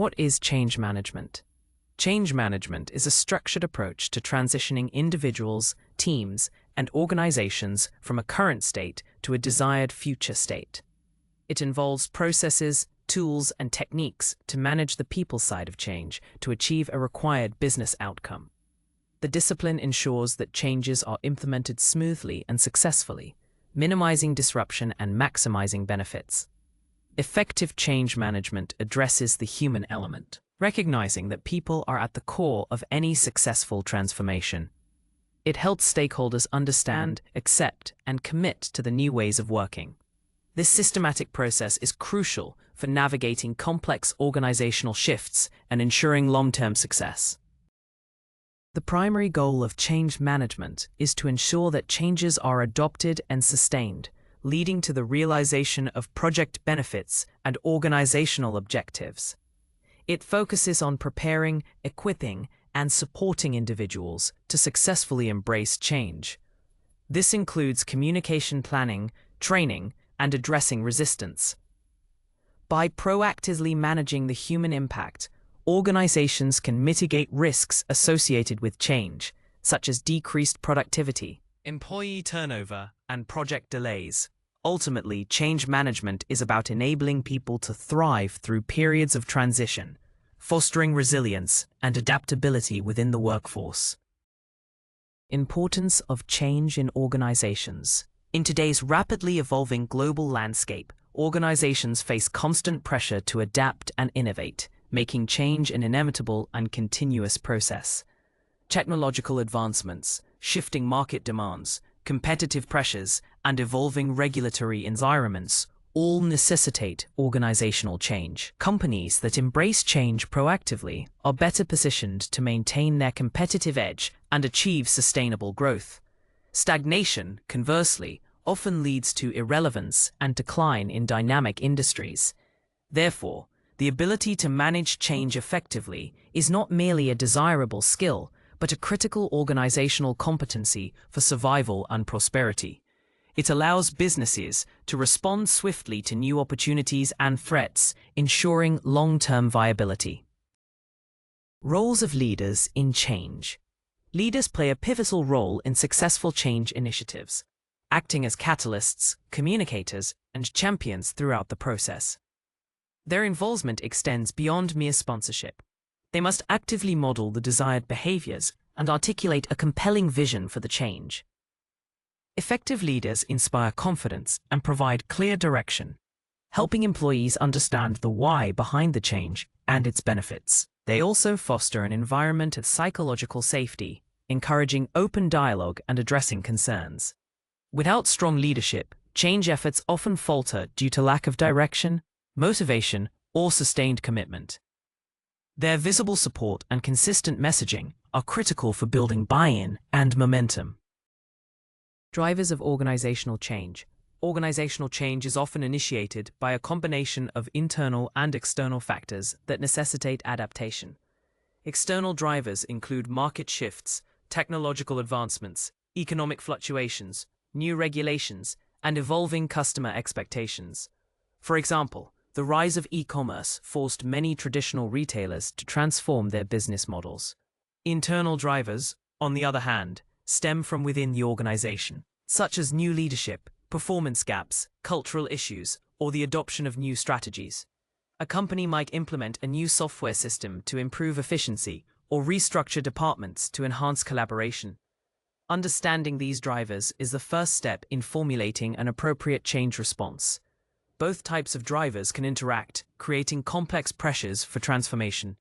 What is change management? Change management is a structured approach to transitioning individuals, teams, and organizations from a current state to a desired future state. It involves processes, tools, and techniques to manage the people side of change to achieve a required business outcome. The discipline ensures that changes are implemented smoothly and successfully, minimizing disruption and maximizing benefits. Effective change management addresses the human element, recognizing that people are at the core of any successful transformation. It helps stakeholders understand, accept, and commit to the new ways of working. This systematic process is crucial for navigating complex organizational shifts and ensuring long-term success. The primary goal of change management is to ensure that changes are adopted and sustained, leading to the realization of project benefits and organizational objectives. It focuses on preparing, equipping, and supporting individuals to successfully embrace change. This includes communication planning, training, and addressing resistance. By proactively managing the human impact, organizations can mitigate risks associated with change, such as decreased productivity, employee turnover, and project delays. Ultimately, change management is about enabling people to thrive through periods of transition, fostering resilience and adaptability within the workforce. Importance of change in organizations. In today's rapidly evolving global landscape, organizations face constant pressure to adapt and innovate, making change an inevitable and continuous process. Technological advancements, shifting market demands, competitive pressures, and evolving regulatory environments all necessitate organizational change. Companies that embrace change proactively are better positioned to maintain their competitive edge and achieve sustainable growth. Stagnation, conversely, often leads to irrelevance and decline in dynamic industries. Therefore, the ability to manage change effectively is not merely a desirable skill, but a critical organizational competency for survival and prosperity. It allows businesses to respond swiftly to new opportunities and threats, ensuring long-term viability. Roles of leaders in change. Leaders play a pivotal role in successful change initiatives, acting as catalysts, communicators, and champions throughout the process. Their involvement extends beyond mere sponsorship. They must actively model the desired behaviors and articulate a compelling vision for the change. Effective leaders inspire confidence and provide clear direction, helping employees understand the why behind the change and its benefits. They also foster an environment of psychological safety, encouraging open dialogue and addressing concerns. Without strong leadership, change efforts often falter due to lack of direction, motivation, or sustained commitment. Their visible support and consistent messaging are critical for building buy-in and momentum. Drivers of organizational change. Organizational change is often initiated by a combination of internal and external factors that necessitate adaptation. External drivers include market shifts, technological advancements, economic fluctuations, new regulations, and evolving customer expectations. For example, the rise of e-commerce forced many traditional retailers to transform their business models. Internal drivers, on the other hand, stem from within the organization, such as new leadership, performance gaps, cultural issues, or the adoption of new strategies. A company might implement a new software system to improve efficiency or restructure departments to enhance collaboration. Understanding these drivers is the first step in formulating an appropriate change response. Both types of drivers can interact, creating complex pressures for transformation.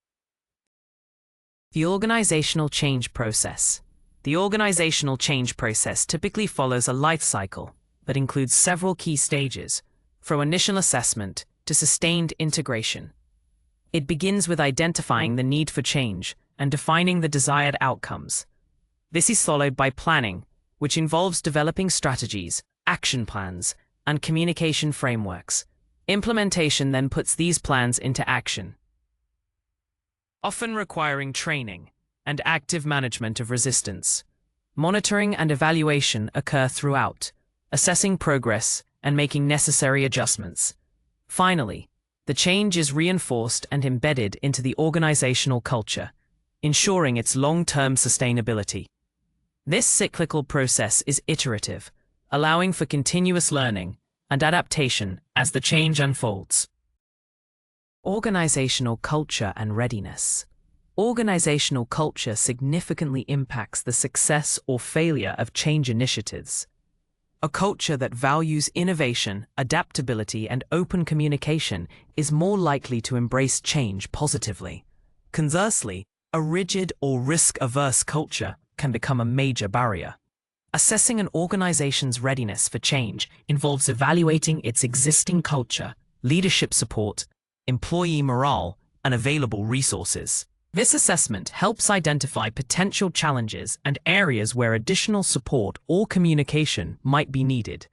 The organizational change process. The organizational change process typically follows a life cycle that includes several key stages, from initial assessment to sustained integration. It begins with identifying the need for change and defining the desired outcomes. This is followed by planning, which involves developing strategies, action plans, and communication frameworks. Implementation then puts these plans into action, often requiring training and active management of resistance. Monitoring and evaluation occur throughout, assessing progress and making necessary adjustments. Finally, The change is reinforced and embedded into the organizational culture, ensuring its long-term sustainability. This cyclical process is iterative, allowing for continuous learning and adaptation as the change unfolds. Organizational culture and readiness. Organizational culture significantly impacts the success or failure of change initiatives. A culture that values innovation, adaptability, and open communication is more likely to embrace change positively. Conversely, a rigid or risk-averse culture can become a major barrier. Assessing an organization's readiness for change involves evaluating its existing culture, leadership support, employee morale, and available resources. This assessment helps identify potential challenges and areas where additional support or communication might be needed.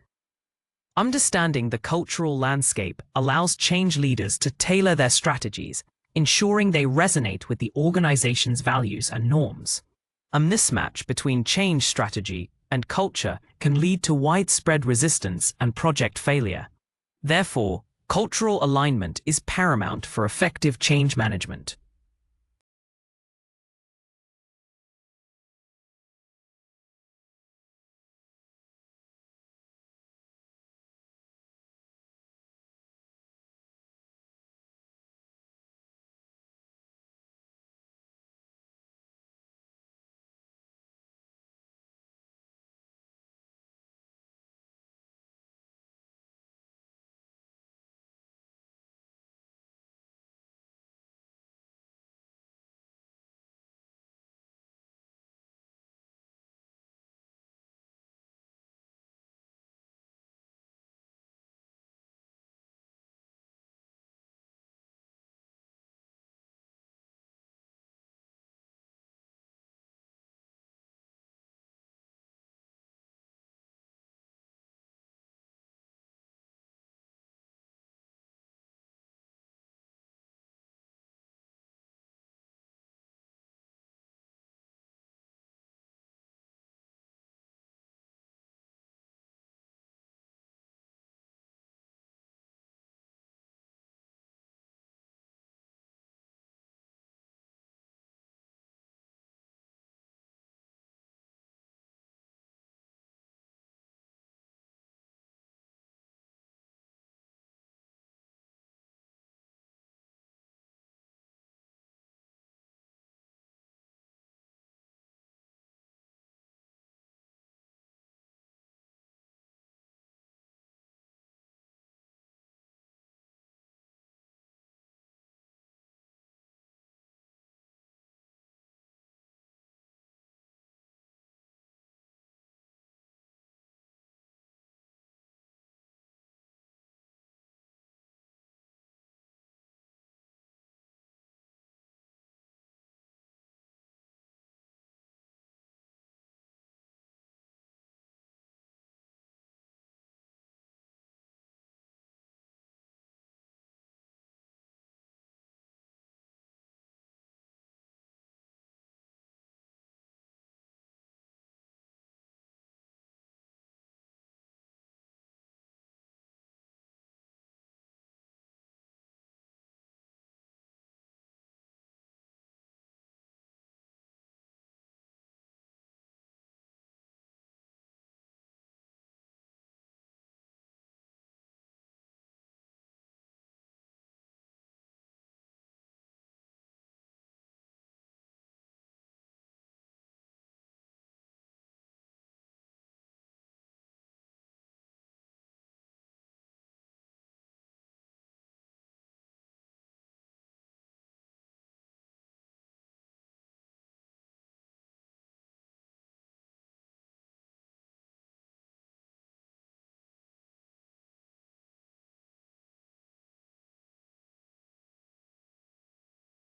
Understanding the cultural landscape allows change leaders to tailor their strategies, ensuring they resonate with the organization's values and norms. A mismatch between change strategy and culture can lead to widespread resistance and project failure. Therefore, cultural alignment is paramount for effective change management.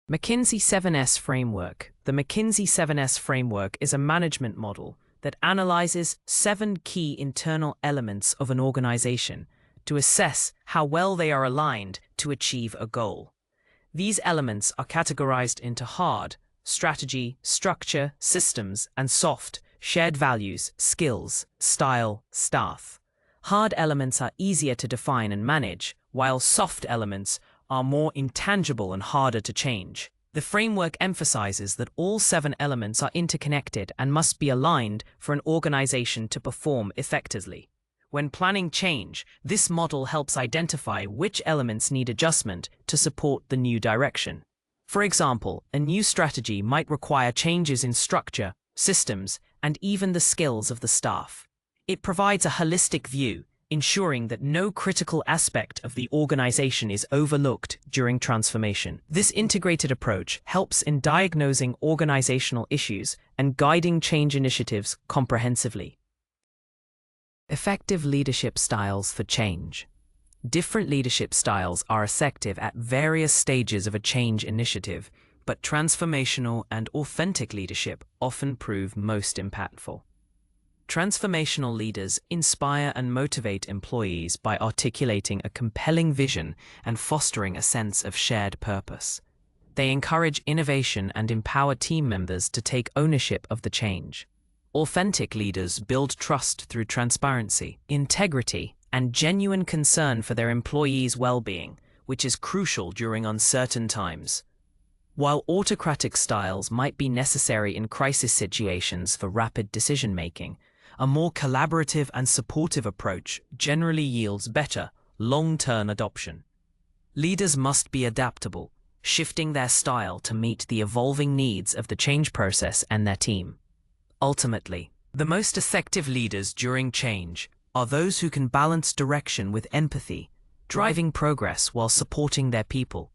McKinsey 7S Framework. The McKinsey 7S Framework is a management model that analyzes 7 key internal elements of an organization to assess how well they are aligned to achieve a goal. These elements are categorized into hard, strategy, structure, systems, and soft, shared values, skills, style, staff. Hard elements are easier to define and manage, while soft elements are more intangible and harder to change. The framework emphasizes that all 7 elements are interconnected and must be aligned for an organization to perform effectively. When planning change, this model helps identify which elements need adjustment to support the new direction. For example, a new strategy might require changes in structure, systems, and even the skills of the staff. It provides a holistic view, ensuring that no critical aspect of the organization is overlooked during transformation. This integrated approach helps in diagnosing organizational issues and guiding change initiatives comprehensively. Effective leadership styles for change. Different leadership styles are effective at various stages of a change initiative, but transformational and authentic leadership often prove most impactful. Transformational leaders inspire and motivate employees by articulating a compelling vision and fostering a sense of shared purpose. They encourage innovation and empower team members to take ownership of the change. Authentic leaders build trust through transparency, integrity, and genuine concern for their employees' well-being, which is crucial during uncertain times. While autocratic styles might be necessary in crisis situations for rapid decision-making, a more collaborative and supportive approach generally yields better, long-term adoption. Leaders must be adaptable, shifting their style to meet the evolving needs of the change process and their team. Ultimately, the most effective leaders during change are those who can balance direction with empathy, driving progress while supporting their people.